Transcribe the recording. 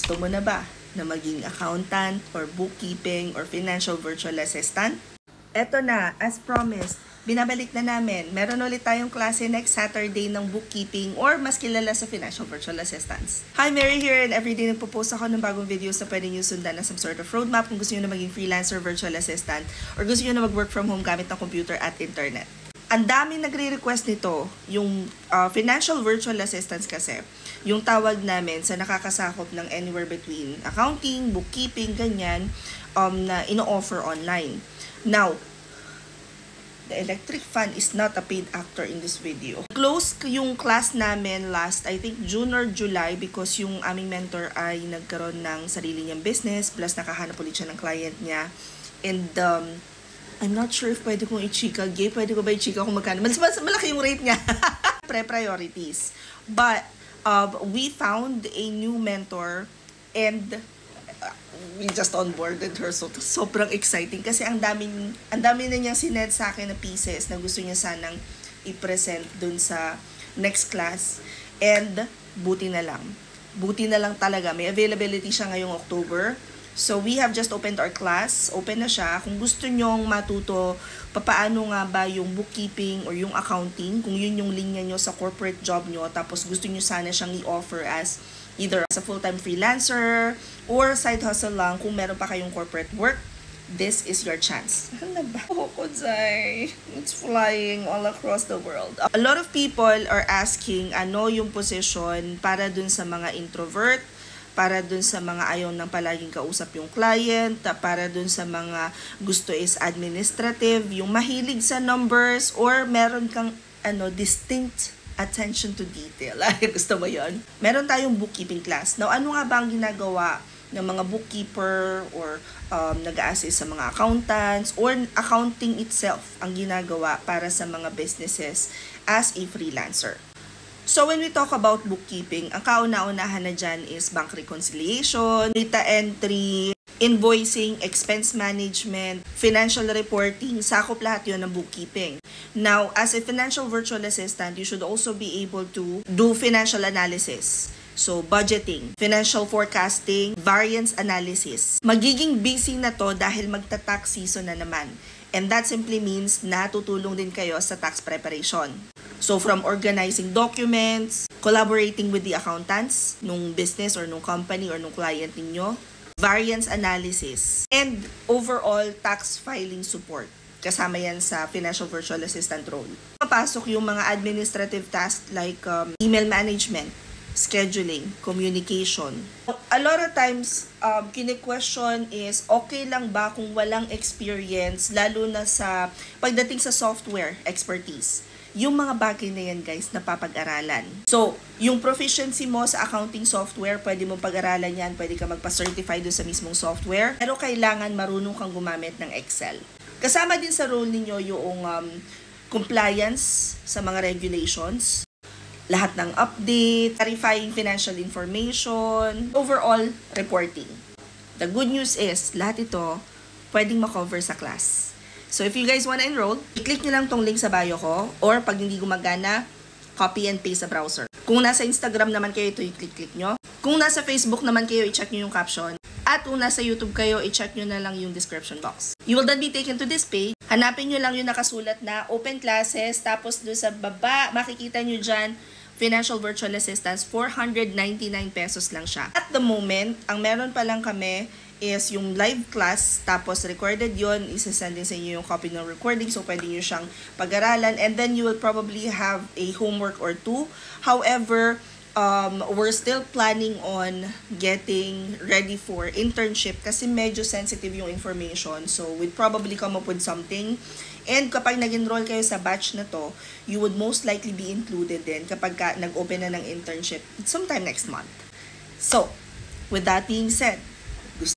Gusto mo na ba na maging accountant or bookkeeping or financial virtual assistant? Eto na, as promised, binabalik na namin. Meron ulit tayong klase next Saturday ng bookkeeping or mas kilala sa financial virtual assistants. Hi, Mary here, and everyday nagpo-post ako ng bagong videos na pwede nyo sundan na some sort of roadmap kung gusto nyo na maging freelancer, virtual assistant, or gusto nyo na mag-work from home gamit ng computer at internet. Ang daming nagre-request nito, yung financial virtual assistants kasi, yung tawag namin sa nakakasakop ng anywhere between accounting, bookkeeping, ganyan, na ino-offer online. Now, the electric fan is not a paid actor in this video. Close yung class namin last, I think, June or July because yung aming mentor ay nagkaroon ng sarili niyang business plus nakahanap ulit siya ng client niya. And I'm not sure if pwede kong i-chika. Gay, pwede ko ba i-chika kung magkano? Mas malaki yung rate niya. Priorities. But, we found a new mentor and we just onboarded her. So, sobrang exciting kasi ang dami na niyang sined sa akin na pieces na gusto niya sanang i-present dun sa next class. And, buti na lang. Buti na lang talaga. May availability siya ngayong October. So, we have just opened our class. Open na siya. Kung gusto nyong matuto, papaano nga ba yung bookkeeping or yung accounting, kung yun yung linya nyo sa corporate job nyo, tapos gusto nyo sana siyang i-offer as either as a full-time freelancer or side hustle lang kung meron pa kayong corporate work, this is your chance. Ano ba? Kokodzay. It's flying all across the world. A lot of people are asking ano yung position para dun sa mga introvert, para dun sa mga ayaw nang palaging kausap yung client, para dun sa mga gusto is administrative, yung mahilig sa numbers, or meron kang distinct attention to detail. Ay, gusto mo yun? Meron tayong bookkeeping class. Now, ano nga ba ang ginagawa ng mga bookkeeper or nag-a-assist sa mga accountants or accounting itself ang ginagawa para sa mga businesses as a freelancer? So, when we talk about bookkeeping, ang kauna-unahan na dyan is bank reconciliation, data entry, invoicing, expense management, financial reporting, sakop lahat yun ng bookkeeping. Now, as a financial virtual assistant, you should also be able to do financial analysis. So, budgeting, financial forecasting, variance analysis. Magiging busy na to dahil magta-tax season na naman. And that simply means natutulong din kayo sa tax preparation. So, from organizing documents, collaborating with the accountants nung business or nung company or nung client ninyo, variance analysis, and overall tax filing support. Kasama yan sa financial virtual assistant role. Papasok yung mga administrative tasks like email management, scheduling, communication. A lot of times, kine-question is, okay lang ba kung walang experience, lalo na sa pagdating sa software expertise? Yung mga bagay na yan, guys, napapag-aralan. So, yung proficiency mo sa accounting software, pwede mo pag-aralan yan, pwede ka magpa-certify doon sa mismong software, pero kailangan marunong kang gumamit ng Excel. Kasama din sa role ninyo yung compliance sa mga regulations, lahat ng update, clarifying financial information, overall reporting. The good news is, lahat ito pwedeng makover sa class. So, if you guys wanna enroll, i-click nyo lang tong link sa bio ko, or pag hindi gumagana, copy and paste sa browser. Kung nasa Instagram naman kayo, ito i-click nyo. Kung nasa Facebook naman kayo, i-check nyo yung caption. At kung nasa YouTube kayo, i-check nyo na lang yung description box. You will then be taken to this page. Hanapin nyo lang yung nakasulat na open classes, tapos doon sa baba, makikita nyo dyan, Financial Virtual Assistance, 499 pesos lang siya. At the moment, ang meron pa lang kami is yung live class, tapos recorded yon, isa-send din sa inyo yung copy ng recording, so pwede nyo siyang pag-aralan, and then you will probably have a homework or two. However, we're still planning on getting ready for internship kasi medyo sensitive yung information, so we'd probably come up with something. And kapag nag-enroll kayo sa batch na to, you would most likely be included din kapag nag-open na ng internship sometime next month. So, with that being said,